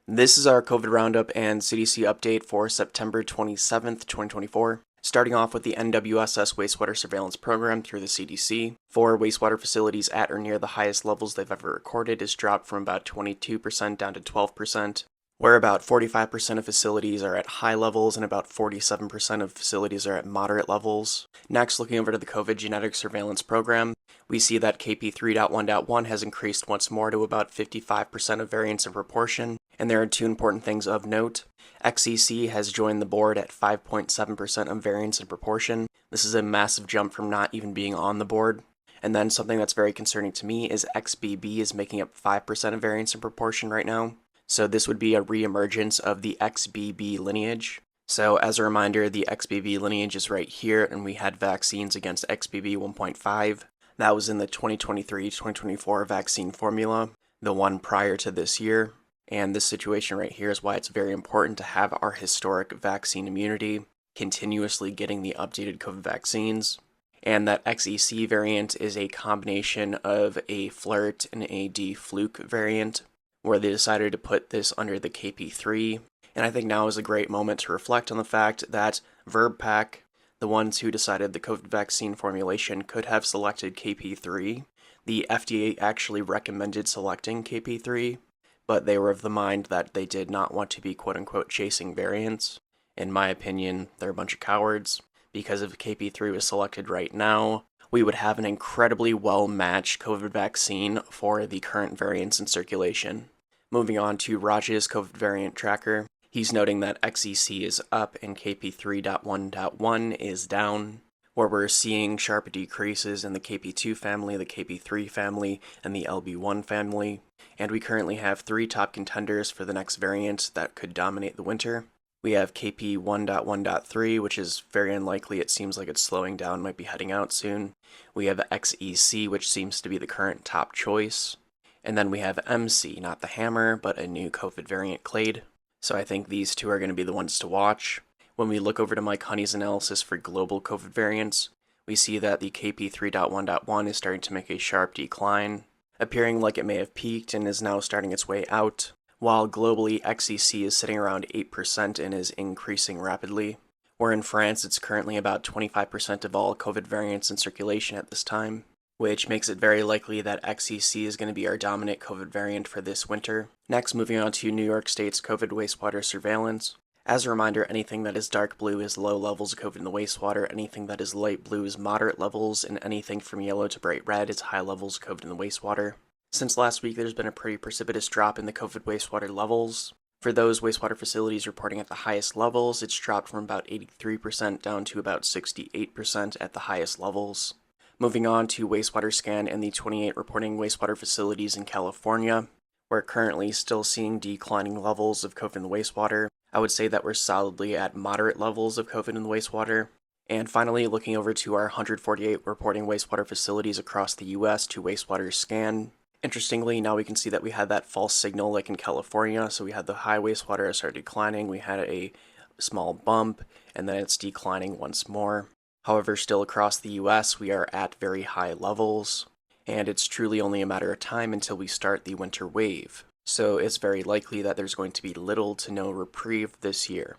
This is our COVID Roundup and CDC update for September 27th, 2024. Starting off with the NWSS wastewater surveillance program through the CDC. For wastewater facilities at or near the highest levels they've ever recorded is dropped from about 22% down to 12%, where about 45% of facilities are at high levels and about 47% of facilities are at moderate levels. Next, looking over to the COVID genetic surveillance program, we see that KP3.1.1 has increased once more to about 55% of variance in proportion, and there are two important things of note. XEC has joined the board at 5.7% of variance in proportion. This is a massive jump from not even being on the board. And then something that's very concerning to me is XBB is making up 5% of variance in proportion right now. So this would be a re-emergence of the XBB lineage. So as a reminder, the XBB lineage is right here, and we had vaccines against XBB 1.5. That was in the 2023-2024 vaccine formula, the one prior to this year. And this situation right here is why it's very important to have our historic vaccine immunity, continuously getting the updated COVID vaccines. And that XEC variant is a combination of a flirt and a D-fluke variant, where they decided to put this under the KP3. And I think now is a great moment to reflect on the fact that VRBPAC, the ones who decided the COVID vaccine formulation, could have selected KP3. The FDA actually recommended selecting KP3, but they were of the mind that they did not want to be quote-unquote chasing variants. In my opinion, they're a bunch of cowards, because if KP3 was selected right now, we would have an incredibly well-matched COVID vaccine for the current variants in circulation. Moving on to Raj's COVID variant tracker, he's noting that XEC is up and KP3.1.1 is down, where we're seeing sharp decreases in the KP2 family, the KP3 family, and the LB1 family. And we currently have three top contenders for the next variant that could dominate the winter. We have KP1.1.3, which is very unlikely. It seems like it's slowing down, might be heading out soon. We have XEC, which seems to be the current top choice. And then we have MC, not the hammer, but a new COVID variant clade. So I think these two are going to be the ones to watch. When we look over to Mike Honey's analysis for global COVID variants, we see that the KP3.1.1 is starting to make a sharp decline, appearing like it may have peaked and is now starting its way out, while globally XEC is sitting around 8% and is increasing rapidly, where in France it's currently about 25% of all COVID variants in circulation at this time, which makes it very likely that XEC is going to be our dominant COVID variant for this winter. Next, moving on to New York State's COVID wastewater surveillance. As a reminder, anything that is dark blue is low levels of COVID in the wastewater, anything that is light blue is moderate levels, and anything from yellow to bright red is high levels of COVID in the wastewater. Since last week, there's been a pretty precipitous drop in the COVID wastewater levels. For those wastewater facilities reporting at the highest levels, it's dropped from about 83% down to about 68% at the highest levels. Moving on to wastewater scan and the 28 reporting wastewater facilities in California, we're currently still seeing declining levels of COVID in the wastewater. I would say that we're solidly at moderate levels of COVID in the wastewater. And finally, looking over to our 148 reporting wastewater facilities across the US to wastewater scan. Interestingly, now we can see that we had that false signal like in California. So we had the high wastewater start declining, we had a small bump, and then it's declining once more. However, still across the US, we are at very high levels, and it's truly only a matter of time until we start the winter wave. So it's very likely that there's going to be little to no reprieve this year.